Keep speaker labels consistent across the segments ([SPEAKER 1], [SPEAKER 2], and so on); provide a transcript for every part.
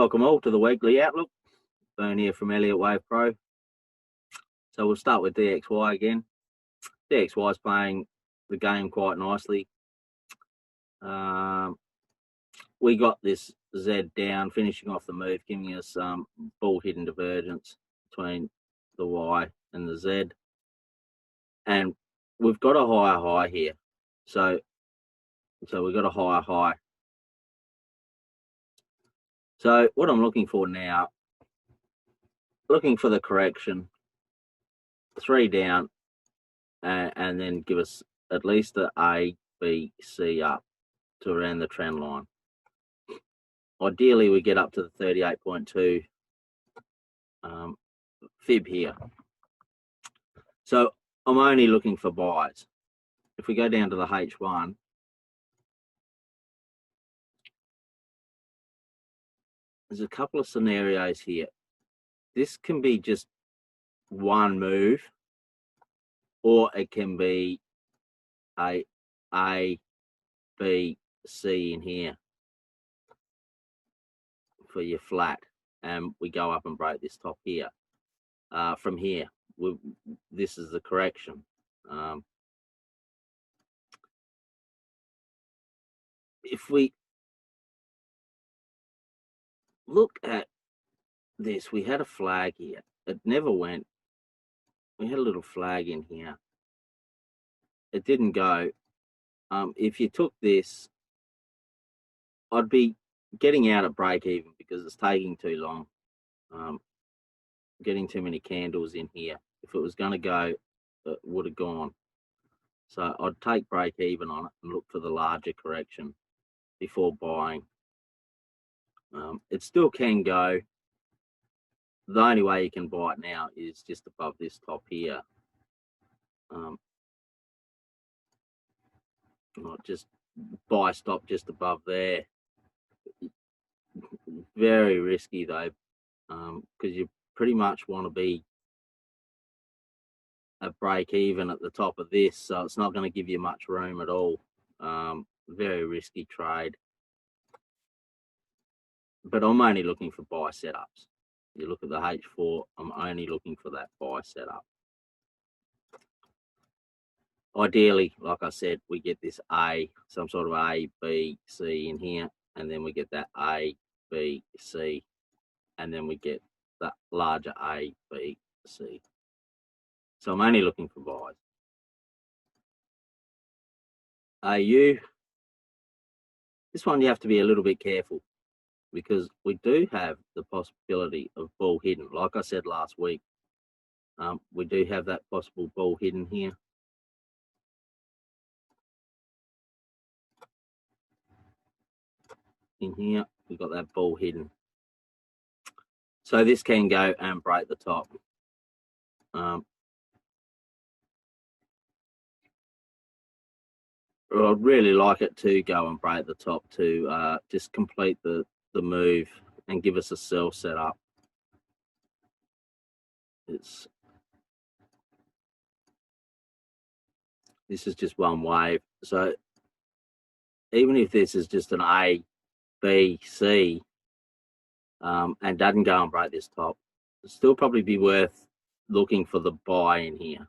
[SPEAKER 1] Welcome all to the weekly outlook. Boone here from Elliott Wave Pro. So we'll start with DXY again. DXY is playing the game quite nicely. We got this Z down, finishing off the move, giving us bull hidden divergence between the Y and the Z. And we've got a higher high here. So we've got a higher high. So what I'm looking for now, looking for the correction, 3 down, and then give us at least a A, B, C up to around the trend line. Ideally, we get up to the 38.2 fib here. So I'm only looking for buys. If we go down to the H1, there's a couple of scenarios here. This can be just one move, or it can be a B, C in here for your flat, and we go up and break this top here. From here, this is the correction. If we look at this, we had a flag here. It never went. We had a little flag in here. It didn't go. If you took this, I'd be getting out at break even because it's taking too long. Getting too many candles in here. If it was going to go, it would have gone. So I'd take break even on it and look for the larger correction before buying. It still can go. The only way you can buy it now is just above this top here. Not just buy stop just above there. Very risky though, because you pretty much want to be at break even at the top of this, so it's not going to give you much room at all. Very risky trade. But I'm only looking for buy setups. You look at the H4, I'm only looking for that buy setup. Ideally, like I said, we get this A, some sort of A, B, C in here, and then we get that A, B, C, and then we get that larger A, B, C. So I'm only looking for buys. AU, this one you have to be a little bit careful because we do have the possibility of bull hidden. Like I said last week, we do have that possible bull hidden here. In here, we've got that bull hidden. So this can go and break the top. I'd really like it to go and break the top to just complete the move and give us a sell setup. This is just one wave. So even if this is just an A, B, C, and doesn't go and break this top, it'll still probably be worth looking for the buy in here.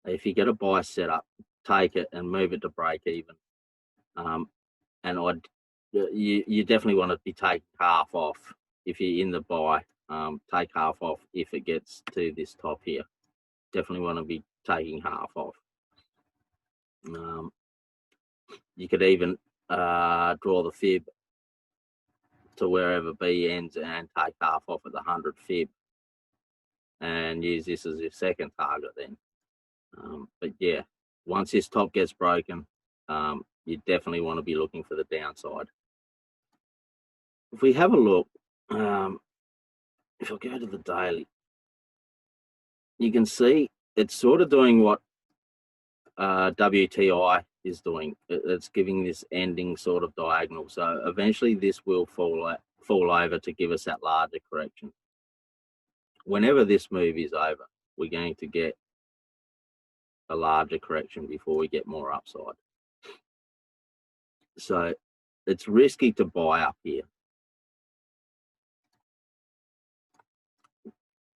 [SPEAKER 1] If you get a buy set up, take it and move it to break even. And you definitely want to be taking half off if you're in the buy. Take half off if it gets to this top here. Definitely want to be taking half off. You could even draw the fib to wherever B ends and take half off at the 100 fib and use this as your second target then. But yeah, once this top gets broken, you definitely want to be looking for the downside. If we have a look, if I go to the daily, you can see it's sort of doing what WTI is doing. It's giving this ending sort of diagonal. So eventually this will fall over to give us that larger correction. Whenever this move is over, we're going to get a larger correction before we get more upside. So it's risky to buy up here.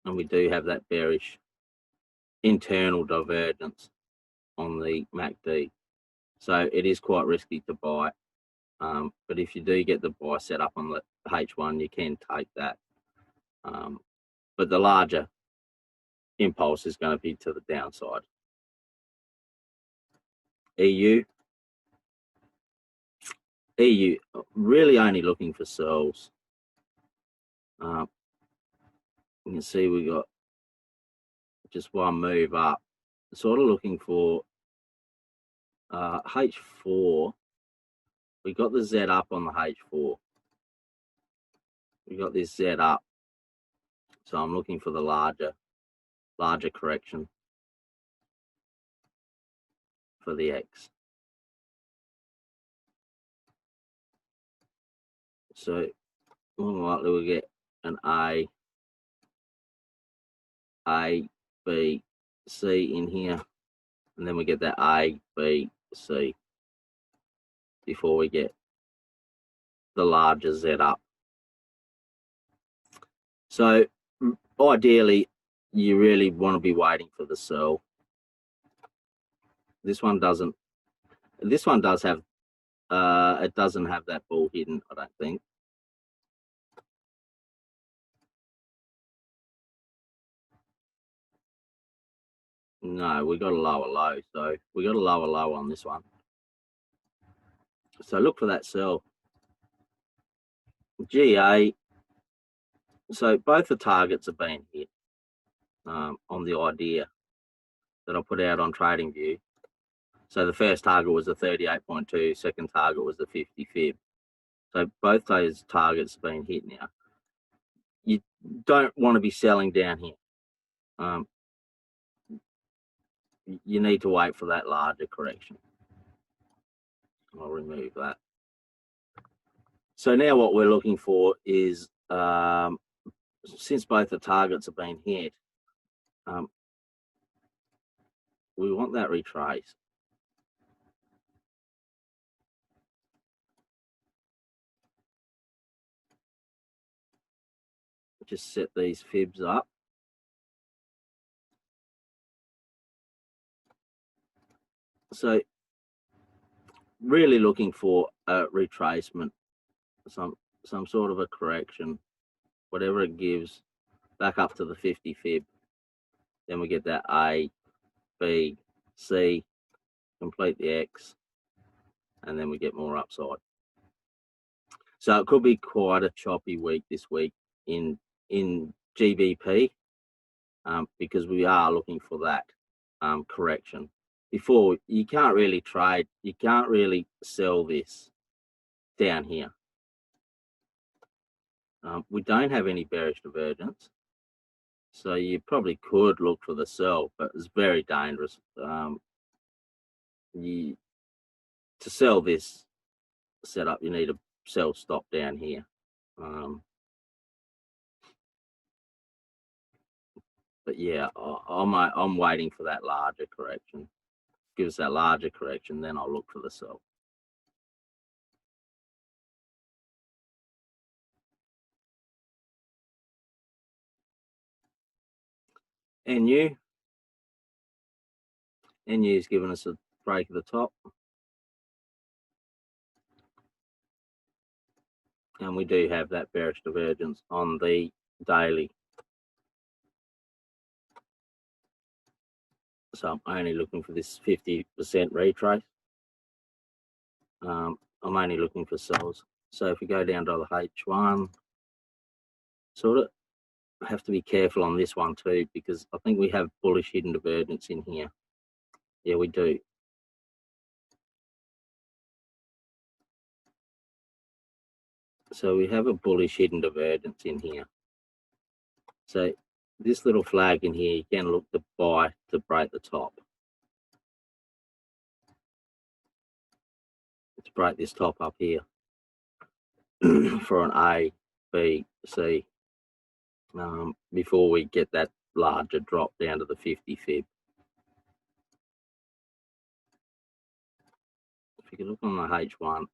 [SPEAKER 1] and we do have that bearish internal divergence on the MACD. So it is quite risky to buy. But if you do get the buy set up on the H1, you can take that. But the larger impulse is going to be to the downside. EU really only looking for sells. You can see we got just one move up, sort of looking for H4. We got the Z up on the H4. We got this Z up, so I'm looking for the larger correction for the X. So more than likely we'll get an A, B, C in here, and then we get that A, B, C before we get the larger Z up. So ideally, you really want to be waiting for the sell. This one doesn't. This one does have. It doesn't have that ball hidden, I don't think. No, we got a lower low, so we got a lower low on this one. So look for that sell. GA. So both the targets have been hit on the idea that I put out on TradingView. So the first target was the 38.2, second target was the 50 fib. So both those targets have been hit now. You don't want to be selling down here. You need to wait for that larger correction. I'll remove that. So now what we're looking for is, since both the targets have been hit, we want that retrace. Just set these fibs up. So really looking for a retracement, some sort of a correction, whatever it gives, back up to the 50 fib. Then we get that A, B, C, complete the X, and then we get more upside. So it could be quite a choppy week this week in GBP, because we are looking for that correction. Before, you can't really trade, you can't really sell this down here. We don't have any bearish divergence, so you probably could look for the sell, but it's very dangerous. To sell this setup, you need a sell stop down here. But yeah, I'm waiting for that larger correction. Give us that larger correction, then I'll look for the sell. NU is giving us a break at the top. And we do have that bearish divergence on the daily. So I'm only looking for this 50% retrace. I'm only looking for sells. So if we go down to the H1, sort of have to be careful on this one too, because I think we have bullish hidden divergence in here. Yeah, we do. So we have a bullish hidden divergence in here. So this little flag in here, you can look to buy to break the top. Let's break this top up here for an A, B, C, before we get that larger drop down to the 50 fib. If you can look on the H1,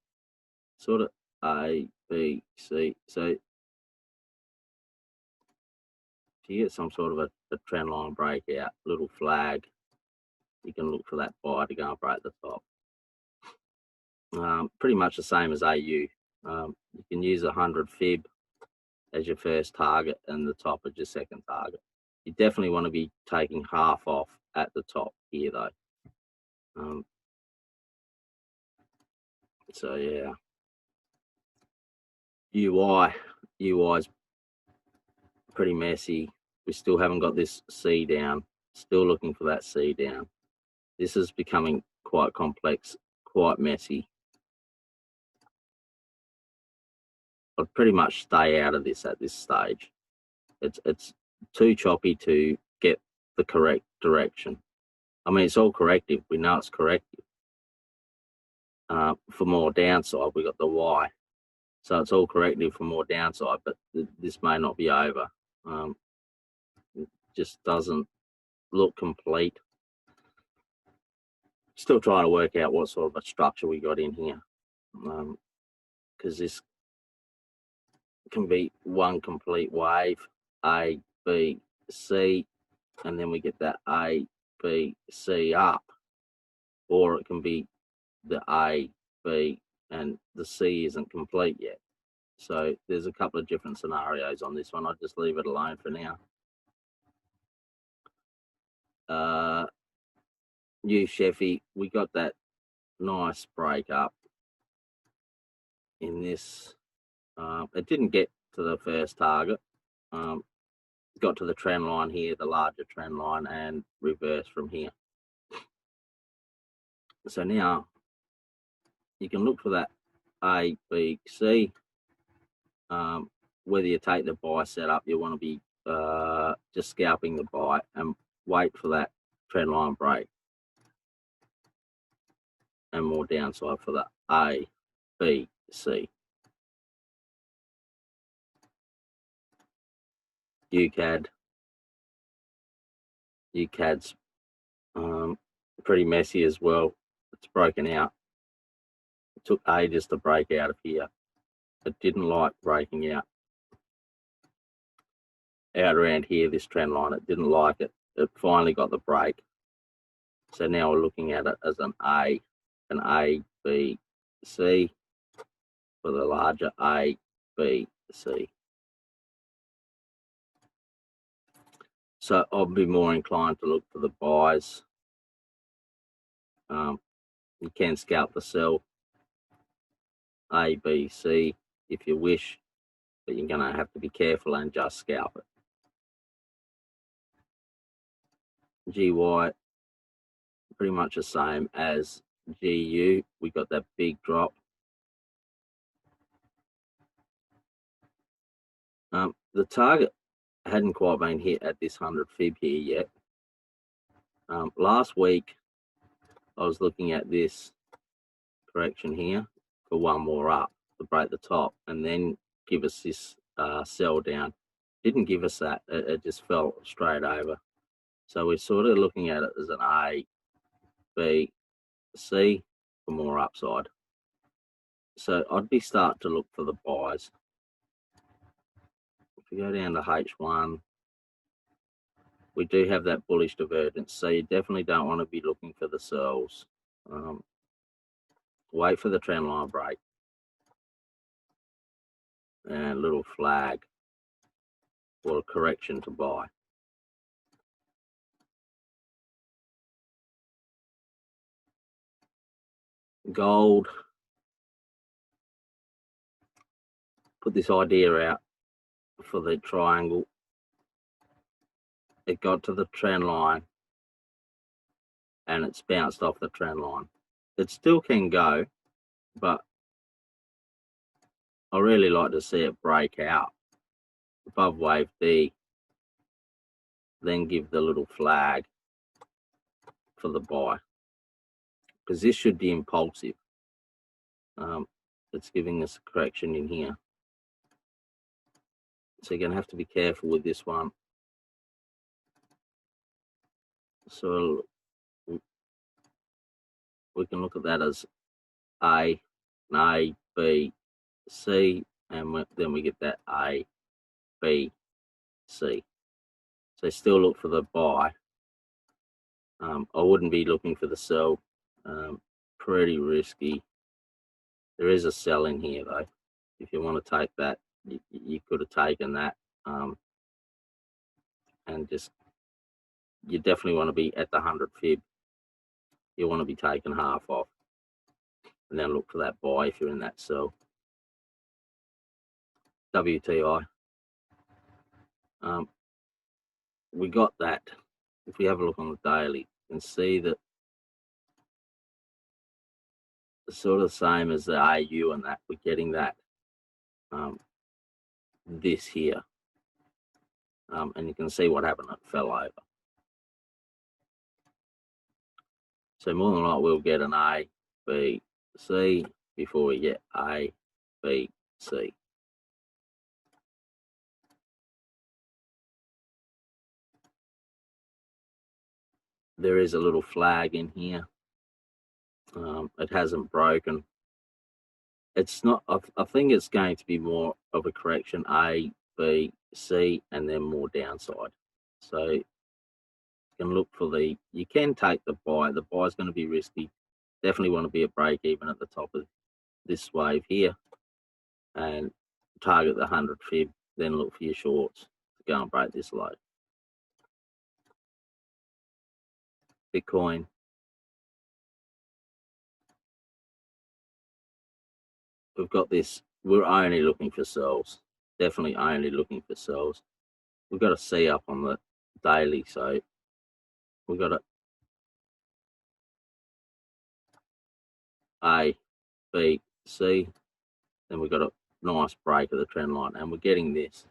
[SPEAKER 1] sort of A, B, C. So if If you get some sort of a trend line breakout, little flag, you can look for that buy to go and break the top. Pretty much the same as AU. You can use 100 fib as your first target and the top as your second target. You definitely want to be taking half off at the top here though. So yeah, UI's pretty messy. We still haven't got this C down. Still looking for that C down. This is becoming quite complex, quite messy. I'd pretty much stay out of this at this stage. It's too choppy to get the correct direction. I mean, it's all corrective. We know it's corrective. For more downside, we got the Y. So it's all corrective for more downside, but this may not be over. It just doesn't look complete. Still trying to work out what sort of a structure we got in here, because this can be one complete wave, A, B, C, and then we get that A, B, C up, or it can be the A, B, and the C isn't complete yet. So there's a couple of different scenarios on this one. I'll just leave it alone for now. New Sheffy, we got that nice break up in this. It didn't get to the first target. Got to the trend line here, the larger trend line, and reversed from here. So now you can look for that A, B, C. Whether you take the buy setup, you want to be just scalping the buy and wait for that trend line break and more downside for the A, B, C. UCAD's pretty messy as well. It's broken out. It took ages to break out of here. It didn't like breaking out around here, this trend line. It didn't like it. It finally got the break. So now we're looking at it as an A, B, C for the larger A, B, C. So I'll be more inclined to look for the buys. You can scalp the sell A, B, C if you wish, but you're going to have to be careful and just scalp it. GY, pretty much the same as GU. We got that big drop. The target hadn't quite been hit at this 100 fib here yet. Last week, I was looking at this correction here for one more up to break the top and then give us this sell down. Didn't give us that. It just fell straight over. So we're sort of looking at it as an A, B, C for more upside. So I'd be starting to look for the buys. If we go down to H1, we do have that bullish divergence. So you definitely don't want to be looking for the sells. Wait for the trend line break. And a little flag for a correction to buy. Gold. Put this idea out for the triangle. It got to the trend line and it's bounced off the trend line. It still can go, but I really like to see it break out above wave D, then give the little flag for the buy, because this should be impulsive. It's giving us a correction in here, so you're going to have to be careful with this one. So we can look at that as A, B, C, and then we get that A, B, C. So still look for the buy. I wouldn't be looking for the sell. Pretty risky. There is a sell in here though. If you want to take that, you could have taken that. And just, you definitely want to be at the 100 fib. You want to be taking half off. And then look for that buy if you're in that sell. WTI. We got that. If we have a look on the daily, you can see that it's sort of the same as the AU and that. We're getting that. This here. And you can see what happened. It fell over. So more than likely we'll get an A, B, C before we get A, B, C. There is a little flag in here. It hasn't broken. It's not, I think it's going to be more of a correction, A, B, C, and then more downside. So you can look for you can take the buy. The buy is going to be risky. Definitely want to be a break even at the top of this wave here and target the 100 fib, then look for your shorts to go and break this low. Bitcoin. We've got this. We're only looking for sells. Definitely only looking for sells. We've got a C up on the daily, so we've got A, B, C. Then we've got a nice break of the trend line, and we're getting this.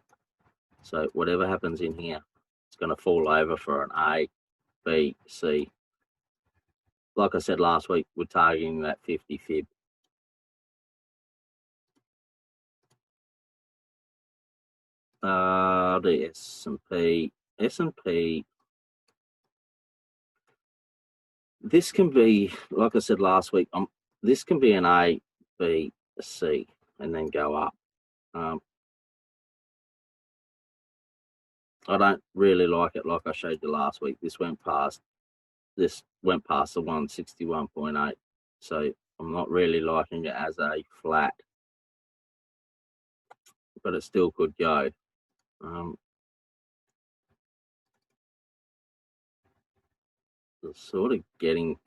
[SPEAKER 1] So whatever happens in here, it's going to fall over for an A, B, C. Like I said last week, we're targeting that 50 fib. The S&P. This can be, like I said last week, this can be an A, B, C, and then go up. I don't really like it. Like I showed you last week, this went past the 161.8. So I'm not really liking it as a flat, but it still could go. Sort of getting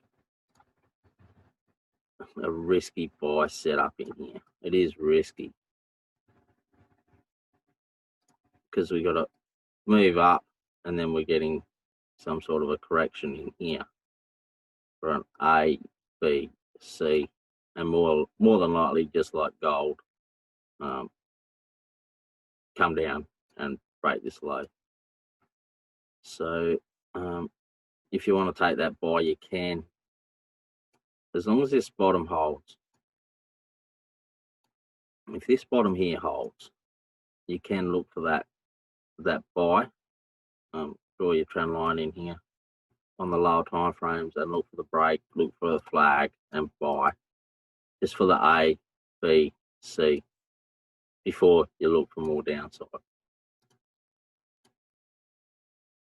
[SPEAKER 1] a risky buy set up in here. It is risky because we got to move up and then we're getting some sort of a correction in here for an A, B, C, and more than likely, just like gold, come down and break this low. So if you want to take that buy, you can, as long as this bottom holds. If this bottom here holds, you can look for that buy. Draw your trend line in here on the lower time frames and look for the break, look for the flag and buy just for the A, B, C before you look for more downside.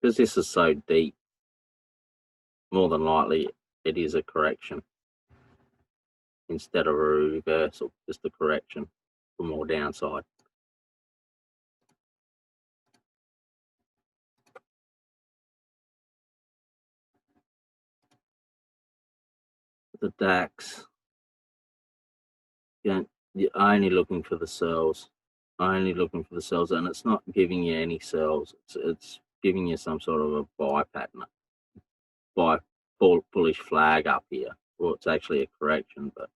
[SPEAKER 1] Because this is so deep, more than likely it is a correction instead of a reversal, just a correction for more downside. The DAX, you're only looking for the sells, and it's not giving you any sells. It's giving you some sort of a buy pattern, buy bullish flag up here. Well, it's actually a correction, but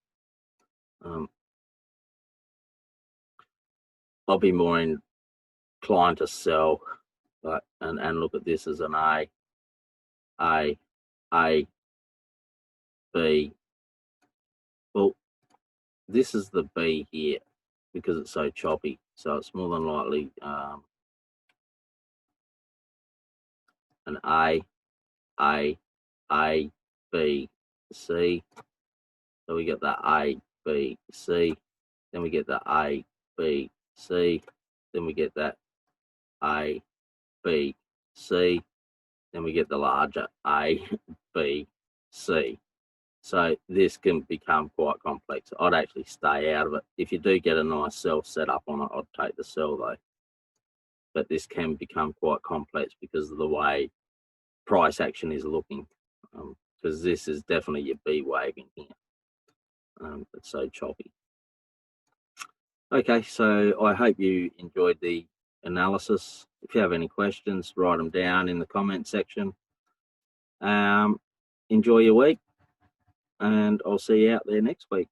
[SPEAKER 1] I'll be more inclined to sell, but and look at this as an A, B. Well, this is the B here because it's so choppy, so it's more than likely an A, B, C. So we get that A, B, C. Then we get that A, B, C. Then we get that A, B, C, then we get the larger A, B, C. So this can become quite complex. I'd actually stay out of it. If you do get a nice sell set up on it, I'd take the sell though. But this can become quite complex because of the way price action is looking. Because this is definitely your B waving here. It's so choppy. Okay, so I hope you enjoyed the analysis. If you have any questions, write them down in the comment section. Enjoy your week, and I'll see you out there next week.